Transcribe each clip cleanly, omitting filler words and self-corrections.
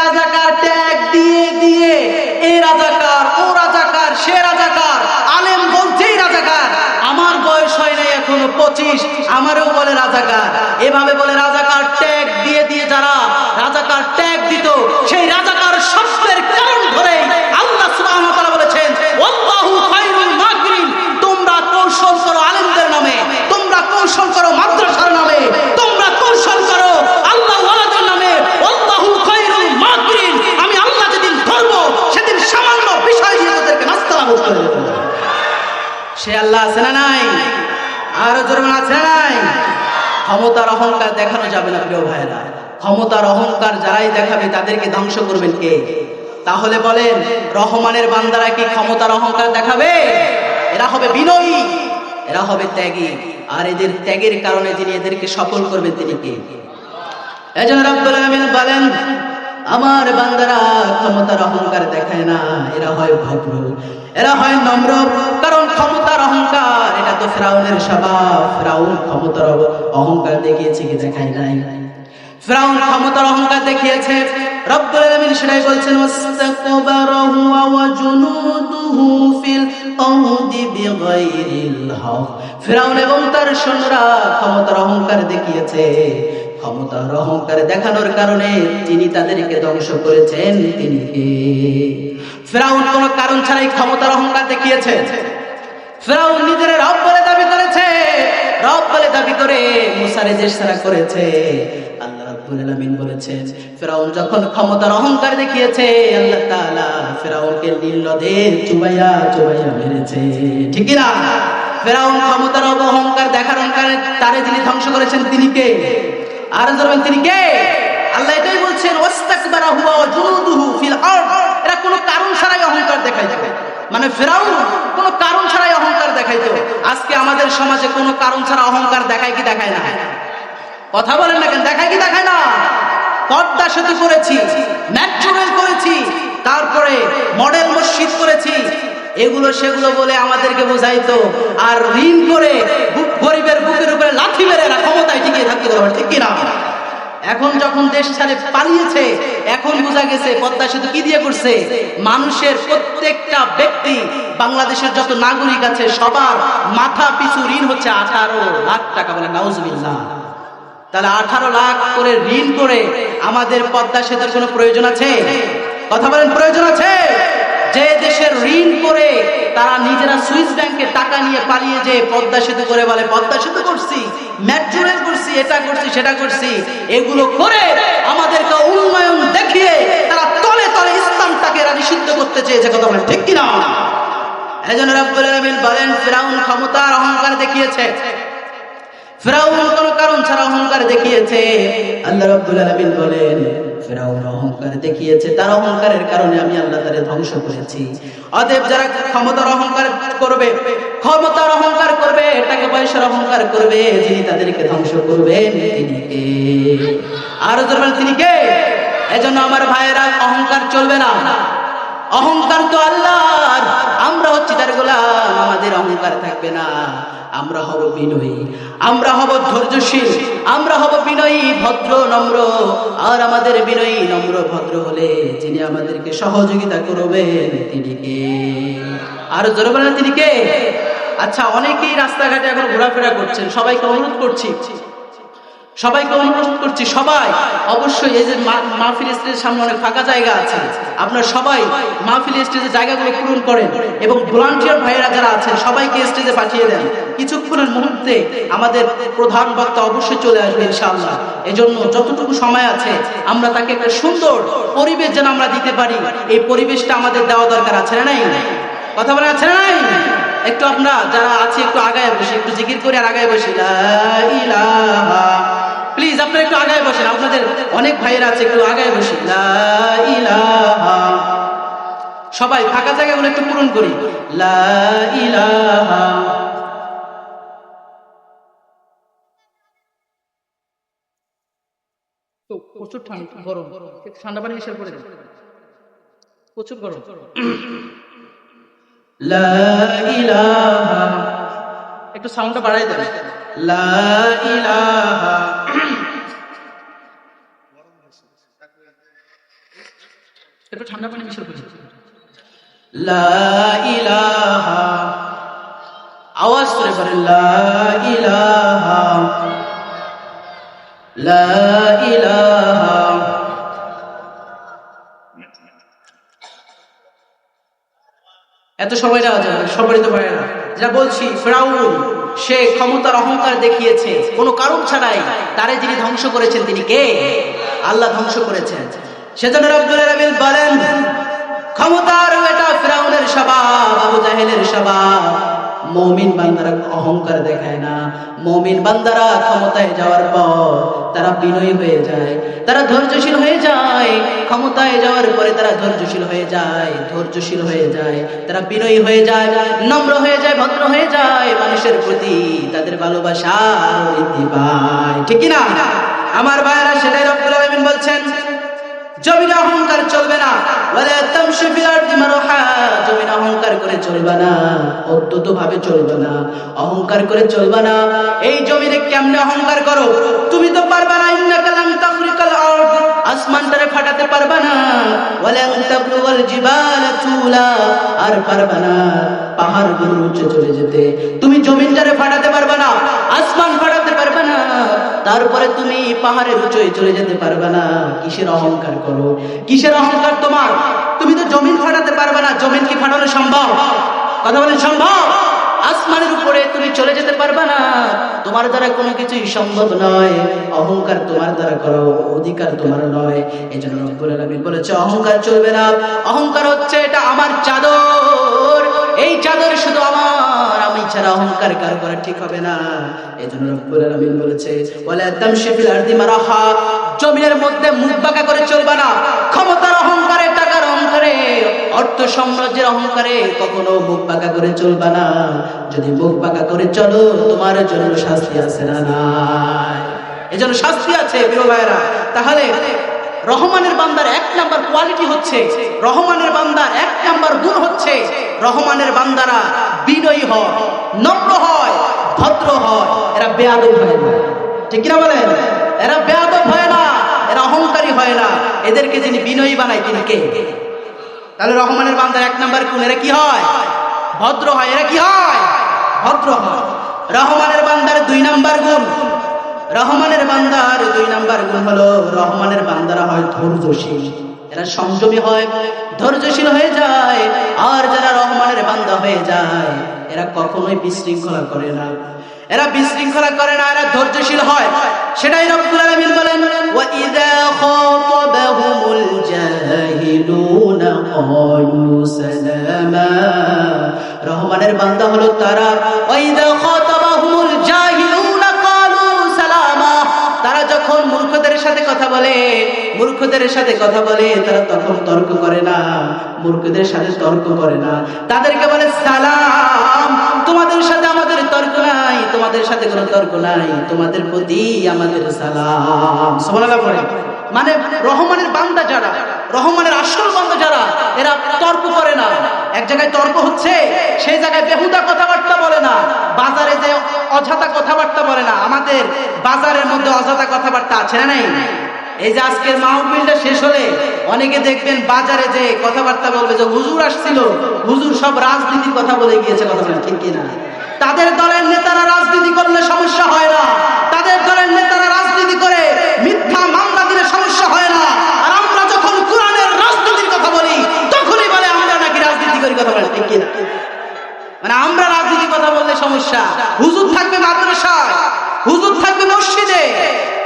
রাজাকার ট্যাগ দিয়ে দিয়ে এই রাজাকার ও রাজাকার সে রাজাকার, আলেম বলছেই রাজাকার। আমার বয়স হয় নাই এখনো 25, আমারও বলে রাজাকার। এভাবে বলে রাজাকার ট্যাগ দিয়ে দিয়ে যারা রাজাকার ট্যাগ দিত, সেই রাজাকার শব্দের কারণ ধরে আল্লাহ সুবহানাহু ওয়া তাআলা বলেছেন ওয়াল্লাহু খায়রুল মাকিরিন। তোমরা কৌশল করো আলেমদের নামে, তোমরা কৌশল করো মাদ্রাসার নামে, তোমরা কৌশল করো আল্লাহ ওয়ালাদের নামে। ওয়াল্লাহু খায়রুল মাকিরিন। আমি আল্লাহ যেদিন ধরব সেদিন সামান্য বিষয় দিয়ে তাদেরকে নাস্তানাবুদ করে দেব। সে আল্লাহ আছে না নাই? আরো জোরে আছে না নাই? ক্ষমতার অহংকার দেখানো যাবে না প্রিয় ভাইরা। ক্ষমতার অহংকার যারাই দেখাবে তাদেরকে ধ্বংস করবেন কে? তাহলে বলেন, রহমানের বান্দারা কি ক্ষমতার অহংকার দেখাবে? এরা হবে বিনয়ী, এরা হবে ত্যাগী। আর এদের ত্যাগের কারণে যিনি এদেরকে সফল করবেন তিনি কে? এজন্য রব্বুল আলামিন বলেন, আমার বান্দারা ক্ষমতার অহংকার দেখায় না, এরা হয় ভদ্র, এরা হয় নম্র। কারণ ক্ষমতার অহংকার এটা তো ফিরাউনের স্বভাব। ফিরাউন ক্ষমতার অহংকার দেখিয়েছে কি দেখায় নাই? ফিরাউন ক্ষমতার অহংকার দেখিয়েছে। রব্বুল আলামিন সেটাই বলছেন ওয়াস্তাকবারা হুয়া ওয়া জুনুদুহু ফিল আরদি বিগাইরিল হক। ফিরাউন এবং তার সৈন্যরা ক্ষমতার অহংকার দেখিয়েছে। ক্ষমতার অহংকার দেখানোর কারণে যিনি তাদেরকে ধ্বংস করেছেন তিনি কে? ফিরাউন কোন কারণ ছাড়াই ক্ষমতার অহংকার দেখিয়েছে। ফিরাউন নিজের রব বলে দাবি করেছে, রব বলে দাবি করে মুসারে দেশছাড়া করেছে। আল্লাহ রাব্বুল আলামিন বলেছেন, ফিরাউন যখন ক্ষমতার অহংকার দেখিয়েছে, আল্লাহ তাআলা ফিরাউনকে নীল নদে চুবাইয়া চুবাইয়া মেরেছে। ঠিক কি না? ফিরাউন ক্ষমতার অহংকার দেখানোর কারণে তারে যিনি ধ্বংস করেছেন তিনি কে? আর ধরবেন তিনি কে? আল্লাহ এটাই বলছেন ওয়াস্তাকবারা হুয়া ওয়া জুনুদুহু ফিল আরদ। এরা কোনো কারণ ছাড়াই অহংকার দেখাইতো। মানে ফিরাউন কোনো কারণ ছাড়াই অহংকার দেখাইতো। আজকে আমাদের সমাজে কোনো কারণ ছাড়া অহংকার দেখায় কি দেখায় না? কথা বলেন না কেন? দেখায় কি দেখায় না? পদ্মা সেতু করেছি, মেট্রো রেল করেছি, তারপরে মডেল মসজিদ করেছি, এগুলো সেগুলো বলে আমাদেরকে বোঝাইতো। আর ঋণ করে গরিবের বুকের উপরে লাথি মেরে এরা ক্ষমতায় টিকিয়ে থাকতে পারবে। ঠিক কিনা? এখন যখন দেশ ছেড়ে পালিয়েছে, এখন বোঝা গেছে পদ্মা সেতু কি দিয়ে করছে? মানুষের প্রত্যেকটা ব্যক্তি, বাংলাদেশের যত নাগরিক আছে সবার মাথা পিছু ঋণ হচ্ছে 18 লাখ টাকা। বলে নাউজুবিল্লাহ। তাহলে 18 লাখ করে ঋণ করে আমাদের পদ্মা সেতুর কোনো প্রয়োজন আছে? কথা বলেন, প্রয়োজন আছে? যে দেশের ঋণ করে তারা নিজেরা সুইস ব্যাংকে টাকা নিয়ে পালিয়ে যে পদ্মা সেতু করে বলে পদ্মা সেতু করছি, মেট্রো রেল করছি, এটা করছি সেটা করছি, এগুলো করে আমাদেরকে উন্নয়ন দেখিয়ে তারা তলে তলে ইসলামটাকে এরা নিষিদ্ধ করতে চেয়েছে। কথা বলেন ঠিক কিনা? এজন্য রব্বুল আলামিন বলেন ফিরাউন ক্ষমতার অহংকার দেখিয়েছে। ফিরাউন কোনো কারণ ছাড়া অহংকার দেখিয়েছে। আল্লাহ রাব্বুল আলামিন বলেন ফিরাউন অহংকার দেখিয়েছে, তার অহংকারের কারণে আমি আল্লাহ তারে ধ্বংস করেছি। অতএব যারা ক্ষমতার অহংকার করবে, ক্ষমতার অহংকার করবে, টাকা পয়সার অহংকার করবে, যিনি তাদেরকে ধ্বংস করবেন তিনি কে? আর বলবেন তিনি কে? এজন্য আমার ভাইয়েরা অহংকার চলবে না। অহংকার তো আল্লাহর, আমরা হচ্ছি তার গোলাম, আমাদের অহংকার থাকবে না। আমরা হব বিনয়ী, আমরা হব ধৈর্যশীল, আমরা হব বিনয়ী ভদ্র নম্র। আর আমাদের বিনয়ী নম্র ভদ্র হলে যিনি আমাদেরকে সহযোগিতা করবেন তিনি কে? আর জোরে বলেন তিনি কে? আচ্ছা, অনেকেই রাস্তাঘাটে এখন ঘোরাফেরা করছেন, সবাইকে অনুরোধ করছি, সবাইকে অনুরোধ করছি, সবাই অবশ্যই এই যে মাহফিল স্টেজের সামনে অনেক ফাঁকা জায়গা আছে, আপনারা সবাই মাহফিল স্টেজের জায়গাগুলো পূরণ করেন এবং ভলান্টিয়ার ভাইয়েরা যারা আছেন সবাইকে স্টেজে পাঠিয়ে দেন। কিছুক্ষণের মুহূর্তে আমাদের প্রধান বক্তা অবশ্যই চলে আসবে ইনশাআল্লাহ। এজন্য যতটুকু সময় আছে আমরা তাকে একটা সুন্দর পরিবেশ যেন আমরা দিতে পারি, এই পরিবেশটা আমাদের দেওয়া দরকার আছে না নাই? কথা বলা আছে না নাই? একটু আমরা যারা আছি একটু আগায় বসে, একটু জিকির করে আর আগায় বসি। লা ইলাহা, প্লিজ আপনারা একটু আগায় বসেন, আপনাদের অনেক ভাইয়েরা আছে, একটু আগায় বসি। লা ইলাহা, সবাই ফাঁকা জায়গাগুলো একটু পূরণ করি। লা ইলাহা, তো প্রচুর ঠান্ডা, গরম, ঠান্ডা পানি এসে পড়ে প্রচুর গরম। লা ইলাহা, একটু সাউন্ডটা বাড়াই দেন। লা ইলাহা, একটু ঠান্ডা পানি মিশাল করি। লা ইলাহা, আওয়াজ করে বলেন লা ইলাহা, লা ইলাহা। এত সবাই যাওয়া যাবে, সবাই তো পারে না। যা বলছি, ফিরাউন সে ক্ষমতার অহংকার দেখিয়েছে কোনো কারণ ছাড়াই। তারে যিনি ধ্বংস করেছেন তিনি কে? আল্লাহ ধ্বংস করেছেন। সেজন্য রব্বুল আলামিন বলেন, ক্ষমতার এটা ফিরাউনের স্বভাব, আবু জাহেলের স্বভাব। মুমিন বান্দারা অহংকার দেখায় না। মুমিন বান্দারা ক্ষমতায় যাওয়ার পর তারা বিনয়ী হয়ে যায়, তারা ধৈর্যশীল হয়ে যায়। ক্ষমতায় যাওয়ার পরে তারা ধৈর্যশীল হয়ে যায়, ধৈর্যশীল হয়ে যায়, তারা বিনয়ী হয়ে যায়, নম্র হয়ে যায়, ভদ্র হয়ে যায়। মানুষের প্রতি তাদের ভালোবাসা বৃদ্ধি পায়, ঠিক কি না আমার ভাইয়েরা? সেটাই রব্বুল আলামিন বলছেন, জমিনে অহংকার চলবে না। ওয়ালা তামশি ফিল আরদি মারহা, জমিনে অহংকার করে চলবে না, অত্যন্ত ভাবে চলবে না, অহংকার করে চলবে না। এই জমিনে কেমনে অহংকার করো? তুমি তো পারবে না। ইন্নাকা লান তাখরিকাল আরদ, আসমানটারে ফাটাতে পারবে না। ওয়ালা তাবলুগাল জিবালা তুলা, আর পারবে না পাহাড়গুলো উঁচু চলে যেতে। তুমি জমিনটারে ফাটাতে পারবে না, আসমান ফাটাতে পারবে না, তারপরে তুমি পাহাড়ের উঁচুয় চলে যেতে পারবে না। কিসের অহংকার করো? কিসের অহংকার তোমার? তুমি তো জমিন ফাটাতে পারবে না। জমিন কি ফাটানো সম্ভব? কথা বলেন, সম্ভব? আসমানের উপরে তুমি চলে যেতে পারবে না। তোমার দ্বারা কোনো কিছুই সম্ভব নয়। অহংকার তোমার দ্বারা করার অধিকার তোমার নয়। এই জন্য রব্বুল আলামিন বলেছে অহংকার চলবে না। অহংকার হচ্ছে এটা আমার চাদর, এই চাদর শুধু আমার, আমি ছাড়া অহংকার কার করা ঠিক হবে না। এই জন্য রব্বুল আলামিন বলেছে ওয়ালা তামশি ফিল আরদি মারহা, জমিনের মধ্যে মুখ বাঁকা করে চলবে না। ক্ষমতার অহংকারে, টাকার অহংকারে, অর্থ সাম্রাজ্যের অহংকারে কখনো মুখ বাঁকা করে চলবে না। যদি মুখ বাঁকা করে চলো, তোমার জন্য শাস্তি আছে না নাই? এজন্য শাস্তি আছে প্রিয় ভাইরা। তাহলে রহমানের বান্দার এক নাম্বার কোয়ালিটি হচ্ছে, রহমানের বান্দার এক নাম্বার গুণ হচ্ছে, রহমানের বান্দারা বিনয়ী হয়, নম্র হয়, ভদ্র হয়, এরা বেয়াদব হয় না, ঠিক কিনা বলেন? এরা বেয়াদব হয় না, এরা অহংকারী হয় না। এদেরকে যিনি বিনয়ী বানায় তিনি কে? তাহলে রহমানের বান্দার এক নাম্বার গুণ, এরা কি হয়? ভদ্র হয়। এরা কি হয়? ভদ্র হয়। রহমানের বান্দার দুই নাম্বার গুণ, রহমানের বান্দার দুই নাম্বার গুণ হলো রহমানের বান্দারা হয় ধৈর্যশীল। এরা সংযমী হয়, ধৈর্যশীল হয়ে যায়। আর যারা রহমানের বান্দা হয়ে যায়, এরা কখনোই বিশৃঙ্খলা করে না, এরা বিশৃঙ্খলা করে না, এরা ধৈর্যশীল হয়। সেটাই রব্বুল আলামিন বলেন ওয়া ইযা খাতাবাহুমুল জাহিলুনা ক্বালু সালামা। রহমানের বান্দা হলো তারা, ওয়া ইযা খাতাবাহুমুল জাহিলুনা ক্বালু সালামা, তারা যখন মূর্খদের সাথে কথা বলে, মূর্খদের সাথে কথা বলে, তারা তখন তর্ক করে না, মূর্খদের সাথে তর্ক করে না, তাদেরকে বলে সালাম। তোমাদের সাথে আমাদের তর্ক নাই, তোমাদের সাথে কোনো তর্ক নাই, তোমাদের প্রতি আমাদের সালাম। সুবহানাল্লাহ পড়ে। মানে রহমানের বান্দা যারা, রহমানের আসল বান্দা যারা, এরা তর্ক করে না। এক জায়গায় তর্ক হচ্ছে, সেই জায়গায় বেহুদা কথাবার্তা বলে না, বাজারে যে অযথা কথাবার্তা বলে না। আমাদের বাজারের মধ্যে অযথা কথাবার্তা আছে না নাই? এই যে আজকের মাহফিলটা শেষ হলে অনেকে দেখবেন বাজারে যে কথাবার্তা বলবে যে হুজুর আসছিল, হুজুর সব রাজনীতির কথা বলে গিয়েছে। কথা বলে ঠিক কিনা? তাদের দলের নেতারা রাজনীতি করলে সমস্যা হয় না, তাদের দলের নেতারা রাজনীতি করে মিথ্যা মামলা দিলে সমস্যা হয় না। আর আমরা যখন কোরআনের রাজনীতির কথা বলি, তখনই বলে আমরা নাকি রাজনীতি করি। কথা বলে ঠিক কিনা? মানে আমরা রাজনীতির কথা বললে সমস্যা। হুজুর থাকবে মাদ্রাসায়, হুজুর থাকবে মসজিদে,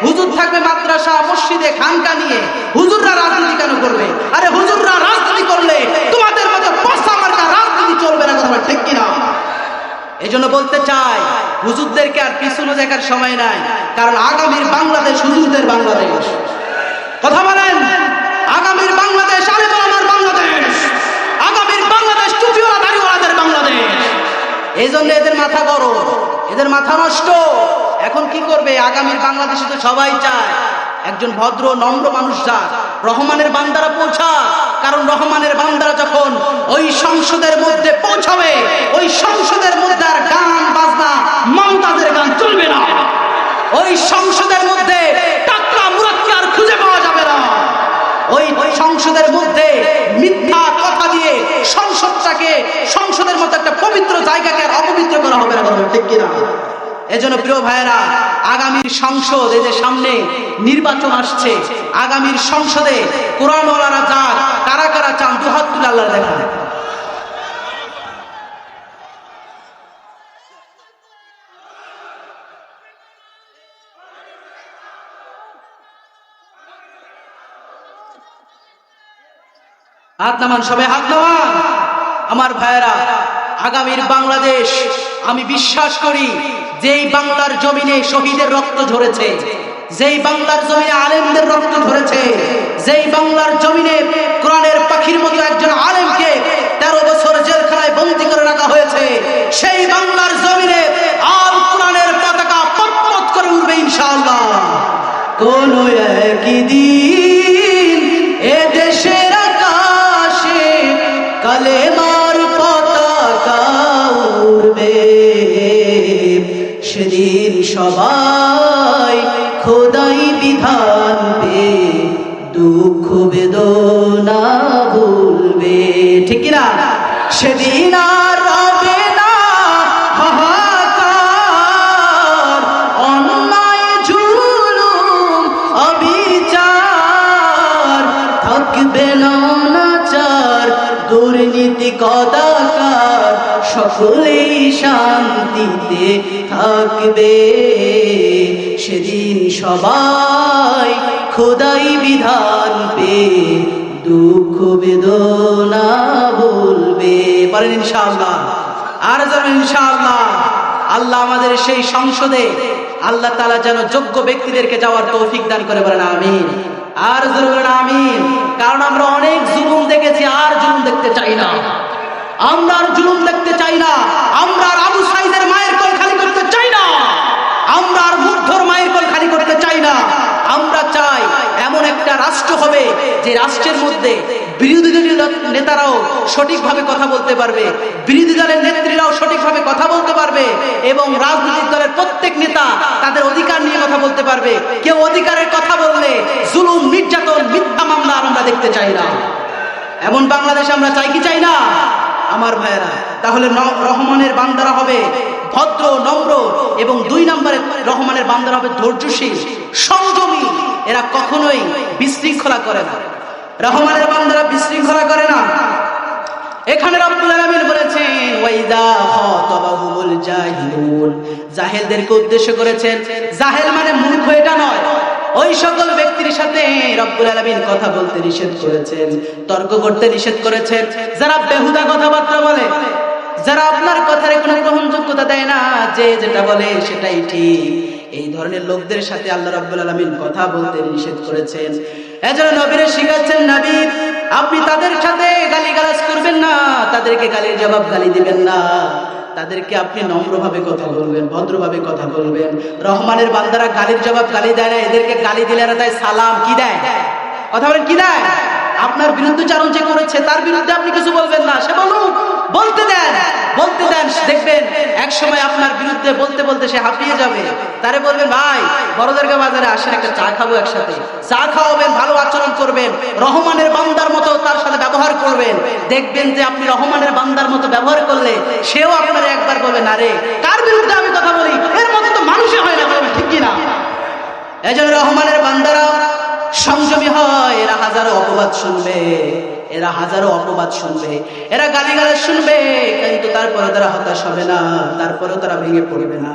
হুজুর থাকবে মাদ্রাসা মসজিদে খানকা নিয়ে, হুজুররা রাজনীতি কেন করবে? আরে হুজুররা রাজনীতি করলে তোমাদের মতো পয়সা মার্কা রাজনীতি চলবে না। কথা ঠিক কিনা? এই জন্য বলতে চাই, হুজুরদেরকে আর পিছনে দেখার সময় নাই, কারণ আগামীর বাংলাদেশ হুজুরদের বাংলাদেশ। কথা বলেন, আগামীর বাংলাদেশ আলেম ওলামার বাংলাদেশ, আগামীর বাংলাদেশ টুপিওয়ালা দাড়িওয়ালাদের বাংলাদেশ। এই জন্য এদের মাথা গরম, এদের মাথা নষ্ট। এখন কি করবে? আগামীর বাংলাদেশে তো সবাই চায় একজন ভদ্র নম্র মানুষ যাক, রহমানের বান্দারা পৌঁছা। কারণ রহমানের বান্দারা যখন ওই সংসদের মধ্যে পৌঁছাবে, ওই সংসদের মধ্যে আর গান বাজনা মমতাজের গান চলবে না। ওই সংসদের মধ্যে টাকলা মুরাক্কি আর খুঁজে পাওয়া যাবে না। ওই সংসদের মধ্যে মিথ্যা কথা দিয়ে সংসদের মতো একটা পবিত্র জায়গাকে আর অপবিত্র করা হবে না, ঠিক কিনা? এজন্য প্রিয় ভাইয়েরা, আগামীর সংসদ, এই যে সামনে নির্বাচন আসছে, আগামীর সংসদে কোরআনওয়ালারা যাক, কারা কারা চান দুহাত তুলে আল্লাহ দেখা। হাত নামান, সবাই হাত নামান। আমার ভাইয়েরা, আগামীর বাংলাদেশ আমি বিশ্বাস করি যেই বাংলার জমিনে শহীদের রক্ত ঝরেছে, যেই বাংলার জমিনে আলেমদের রক্ত ঝরেছে, যেই বাংলার জমিনে কোরআনের পাখির মতো একজন আলেমকে 13 বছর জেলখানায় বন্দী করে রাখা হয়েছে, সেই বাংলার জমিনে আল কোরআনের পতাকা পতপত করে উঠবে ইনশাআল্লাহ। কোন একদিন এ দেশের আকাশে কালেমার পতাকা উড়বে, সেদিন সবাই খোদাই বিধান পে দুঃখ বেদনা ভুলবে, ঠিক না? সেদিন আর রবে না হাহাকার, অন্যায় জুলুম অবিচার, থাকবে না অনাচার দুর্নীতি কদাকার, সকলেই শান্তিতে থাকবে, সেদিন সবাই খোদাই বিধান পে দুঃখ বেদনা ভুলবে। বলেন ইনশাআল্লাহ, আর যেন ইনশাআল্লাহ। আল্লাহ আমাদের সেই সংসদে আল্লাহ তাআলা যেন যোগ্য ব্যক্তিদেরকে যাওয়ার তৌফিক দান করে, বলেন আমিন। আর যেন বলেন আমিন। কারণ আমরা অনেক জুলুম দেখেছি, আর জুলুম দেখতে চাই না। আমরা আর জুলুম দেখতে চাই না। আমরা আর আবু সাইদের মায়ের কোল খালি করতে চাই না। আমরা আর মুগ্ধর মায়ের কোল খালি করতে চাই না। আমরা চাই এমন একটা রাষ্ট্র হবে যে রাষ্ট্রের মধ্যে বিরোধী দলের নেতারাও সঠিকভাবে কথা বলতে পারবে, বিরোধী দলের নেত্রীরাও সঠিকভাবে কথা বলতে পারবে, এবং রাজনৈতিক দলের প্রত্যেক নেতা তাদের অধিকার নিয়ে কথা বলতে পারবে। কেউ অধিকারের কথা বললে জুলুম, নির্যাতন, মিথ্যা মামলা আমরা দেখতে চাই না। এমন বাংলাদেশ আমরা চাই কি চাই না? আমার ভাইয়েরা, তাহলে রহমানের বান্দারা হবে ভদ্র, নম্র, এবং 2 নম্বরে রহমানের বান্দারা হবে ধৈর্যশীল, সংযমী। এরা কখনোই বিশৃঙ্খলা করে না। রহমানের বান্দারা বিশৃঙ্খলা করে না। এখানে রব্বুল আলামিন বলেছেন ওয়াইদা খাতাবাহুমুল জাহিলুন, জাহেলদেরকে উদ্দেশ্য করেছেন। জাহেল মানে মূর্খ এটা নয়, ওই সকল ব্যক্তির সাথে রব্বুল আলামিন কথা বলতে নিষেধ করেছেন, তর্ক করতে নিষেধ করেছেন, যারা বেহুদা কথাবার্তা বলে, যারা আপনার কথার কোনো গ্রহণযোগ্যতা দেয় না, যে যেটা বলে সেটাই ঠিক, এই ধরনের লোকদের সাথে আল্লাহ রাব্বুল আলামিন কথা বলতে নিষেধ করেছেন। এজন্য নবীরে শিখাচ্ছেন, নবী আপনি তাদের সাথে গালিগালাজ করবেন না, তাদেরকে গালির জবাব গালি দিবেন না, তাদেরকে আপনি নম্রভাবে কথা বলবেন, ভদ্রভাবে কথা বলবেন। রহমানের বান্দারা গালির জবাব গালি দেয় না, এদেরকে গালি দিলে এরা দেয় সালাম। কি দেয়? কথা বলেন, কি দেয়? আপনার বিরুদ্ধচারণ যে করেছে তার বিরুদ্ধে আপনি কিছু বলবেন না, সে বলুক, বলতে দেন, বলতে দেন। দেখবেন এক সময় আপনার বিরুদ্ধে বলতে বলতে সে হাঁপিয়ে যাবে। তারে বলবেন, ভাই বড়দেরকে বাজারে আসেন, একটা চা খাবো একসাথে। চা খাওয়াবেন, ভালো আচরণ করবেন, রহমানের বান্দার মতো তার সাথে ব্যবহার করবেন। দেখবেন যে আপনি রহমানের বান্দার মতো ব্যবহার করলে সেও আপনার একবার বলবে, না রে কার বিরুদ্ধে আমি কথা বলি, এর মতো তো মানুষই হয় না, ঠিক কিনা? এই জন্য রহমানের বান্দারা সংযমী হয়। এরা হাজারো অপবাদ শুনবে, এরা হাজারো অপবাদ শুনবে, এরা গালিগালাজ শুনবে, কিন্তু তারপরে তারা হতাশ হবে না, তারপরেও তারা ভেঙে পড়বে না।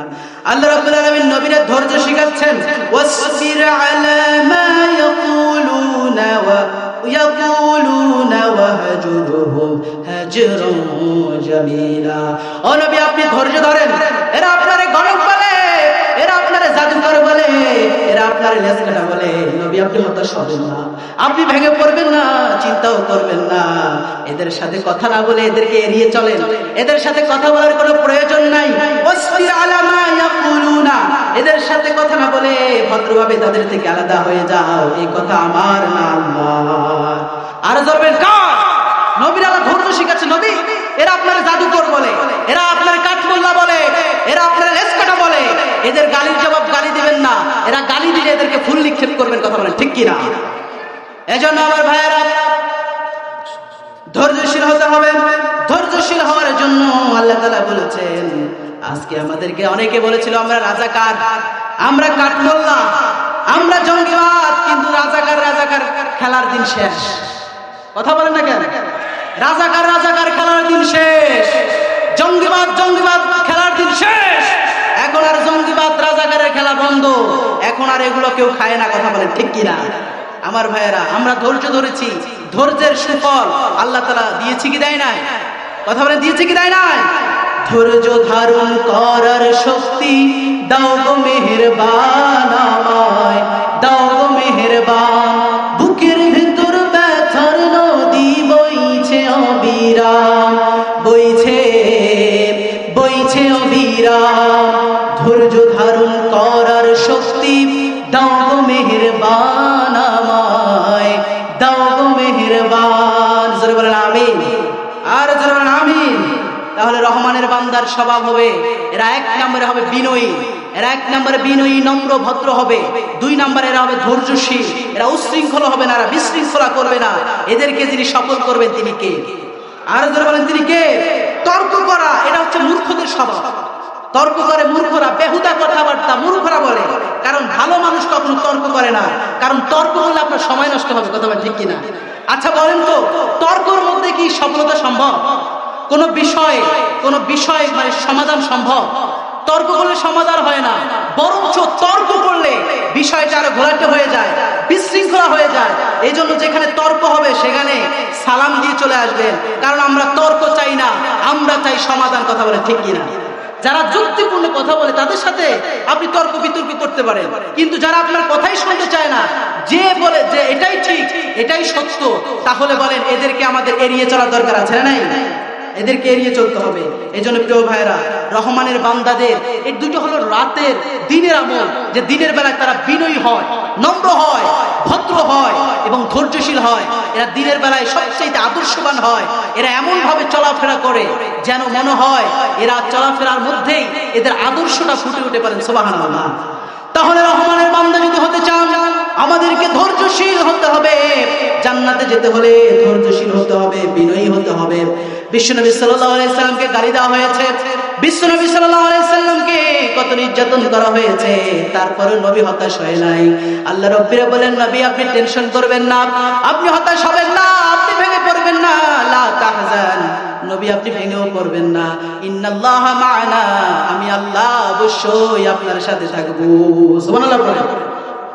আল্লাহ রাব্বুল আলামিন নবীরা ধৈর্য শিখাচ্ছেন, ওয়াসবির আলা মা ইয়াকুলুনা ওয়া ইয়াকুলুনা ওয়াহজুরহুম হাজরুন জামিলা। ও নবী আপনি ধৈর্য ধরেন। এরা আপনারে গণক বলে, এরা আপনারে জাদুকর বলে, এরা আপনারে লেজকাটা বলে, নবী আপনি হতাশ হবেন না, আপনি ভেঙে পড়বেন না, চিন্তাও করবেন না। এদের সাথে কথা না বলে এদেরকে এড়িয়ে চলেন, এদের সাথে কথা বলার কোনো প্রয়োজন নাই। ওয়াসবির আলা মা ইয়াকুলুনা, এদের সাথে কথা না বলে ভদ্রভাবে তাদের থেকে আলাদা হয়ে যাও। এই কথা আমার না আল্লাহর। আর ধরবেন কার? নবীর আল্লাহ ধৈর্য শিখাচ্ছে। নবী এরা আপনার জাদুকর বলে, এরা আপনার কাঠমোল্লা বলে, এরা আপনার লেজকাটা বলে, এদের গালির জবাব গালি দিবেন না। এরা গালি দিলে এদেরকে ফুল নিক্ষেপ করবেন। কথা বলেন, ঠিক কিনা? এজন্য আমার ভাইয়েরা ধৈর্যশীল হতে হবে। ধৈর্যশীল হওয়ার জন্য আল্লাহ তাআলা বলেছেন, আজকে আমাদেরকে অনেকে বলেছিল আমরা রাজাকার, আমরা কাঠমোল্লা, আমরা জঙ্গিবাদ, কিন্তু রাজাকার রাজাকার খেলার দিন শেষ। কথা বলেন না কেন? রাজাকার রাজাকার খেলার দিন শেষ, জঙ্গিবাদ জঙ্গিবাদ খেলার দিন শেষ। এখন আর জঙ্গিবাদ রাজাকারের খেলা বন্ধ, এখন আর এগুলো কেউ খায় না। কথা বলেন ঠিক কিনা? আমার ভাইয়েরা, আমরা ধৈর্য ধরেছি, ধৈর্যের সুফল আল্লাহ তাআলা দিয়েছে কি দেয় নাই? কথা বলেন দিয়েছে কি দেয় নাই? ধৈর্য ধারণ করার শক্তি দাও গো মেহেরবান আমায়, দাও গো মেহেরবান। বুকের ভিতর ব্যথার নদী বইছে অবিরাম, বইছে বইছে অবিরাম। ধৈর্য ধারণ করার শক্তি দাও গো মেহেরবান আমায়, দাও গো মেহেরবান। জোরে বলেন আমিন, আর জোরে বলেন আমিন। তাহলে রহমানের বান্দার স্বভাব হবে, এরা এক নম্বরে হবে বিনয়ী, এরা এক নম্বরে বিনয়ী নম্র ভদ্র হবে। দুই নম্বরে এরা হবে ধৈর্যশীল, এরা উশৃঙ্খল হবে না, এরা বিশৃঙ্খলা করবে না। এদেরকে যিনি সফল করবেন তিনি কে? আর যারা বলেন তিনি কে? তর্ক করা, এটা হচ্ছে মূর্খদের স্বভাব। তর্ক করে মূর্খরা, বেহুদা কথাবার্তা মূর্খরা বলে। কারণ ভালো মানুষ কখনো তর্ক করে না, কারণ তর্ক করলে আপনার সময় নষ্ট হবে। কথা বলেন ঠিক কিনা? আচ্ছা বলেন তো, তর্কর মধ্যে কি সফলতা সম্ভব? কোন বিষয় মানে সমাধান সম্ভব? তর্ক করলে সমাধান হয় না, বরঞ্চ তর্ক করলে বিষয়টা আরো ঘোলাটে হয়ে যায়, বিশৃঙ্খলা হয়ে যায়। এই জন্য যেখানে তর্ক হবে সেখানে সালাম দিয়ে চলে আসবেন, কারণ আমরা তর্ক চাই না, আমরা চাই সমাধান। কথা বলে ঠিক কিনা? যারা যুক্তিপূর্ণ কথা বলে তাদের সাথে আপনি তর্ক বিতর্ক করতে পারেন, কিন্তু যারা আপনার কথাই শুনতে চায় না, যে বলে যে এটাই ঠিক, এটাই সত্য, তাহলে বলেন এদেরকে আমাদের এড়িয়ে চলা দরকার আছে না নাই? এদেরকে এড়িয়ে চলতে হবে। এই জন্য প্রিয় ভাইরা, রহমানের বান্দাদের এই দুটো হলো রাতের দিনের আমল, যে দিনের বেলায় তারা বিনয়ী হয়, নম্র হয়, ভদ্র হয় এবং ধৈর্যশীল হয়। এরা দিনের বেলায় সবচেয়ে আদর্শবান হয়। এরা এমন ভাবে চলাফেরা করে যেন মনে হয় এরা চলাফেরার মধ্যেই এদের আদর্শটা ফুটে উঠে পারেন। সুবহানাল্লাহ। তাহলে রহমানের বান্দা যদি হতে চান, আমাদেরকে ধৈর্যশীল হতে হবে। জান্নাতে যেতে হলে ধৈর্যশীল হতে হবে, বিনয়ী হতে হবে। বিশ্বনবী সাল্লাল্লাহু আলাইহি সাল্লামকে গালি দেওয়া হয়েছে, বিশ্বনবী সাল্লাল্লাহু আলাইহি সাল্লামকে কত নির্যাতন করা হয়েছে, তারপরে নবী হতাশ হয় নাই। আল্লাহ রাব্বিরা বলেন, নবী আপনি টেনশন করবেন না, আপনি হতাশ হবেন না, আপনি ভেঙে পড়বেন না। লা তাহজান, নবী আপনি ভেঙেও পড়বেন না। ইন্নাল্লাহা মা'ানা, আমি আল্লাহ অবশ্যই আপনার সাথে থাকবো। সুবহানাল্লাহ বলেন।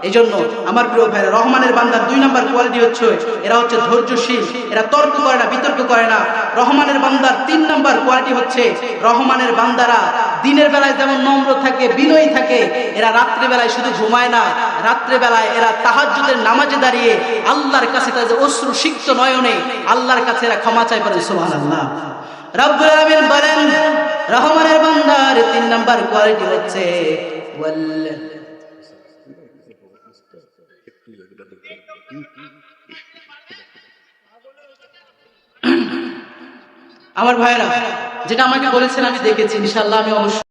এই জন্য আমার প্রিয় ভাইরা, রহমানের বান্দার 2 নাম্বার কোয়ালিটি হচ্ছে এরা হচ্ছে ধৈর্যশীল, এরা তর্ক করে না, বিতর্ক করে না। রহমানের বান্দার 3 নাম্বার কোয়ালিটি হচ্ছে রহমানের বান্দারা দিনের বেলায় যেমন নম্র থাকে, বিনয়ী থাকে, এরা রাত্রে বেলায় শুধু ঘুমায় না, রাত্রে বেলায় এরা তাহাজ্জুদের নামাজে দাঁড়িয়ে আল্লাহর কাছে তাদের অশ্রু সিক্ত নয়নে আল্লাহর কাছে এরা ক্ষমা চায় পারে। সুবহানাল্লাহ। রব্বুল আলামিন বলেন, রহমানের বান্দার 3 নাম্বার কোয়ালিটি হচ্ছে আমার ভাইরা, যেটা আমাকে বলেছেন আমি দেখেছি, ইনশাআল্লাহ আমি অবশ্যই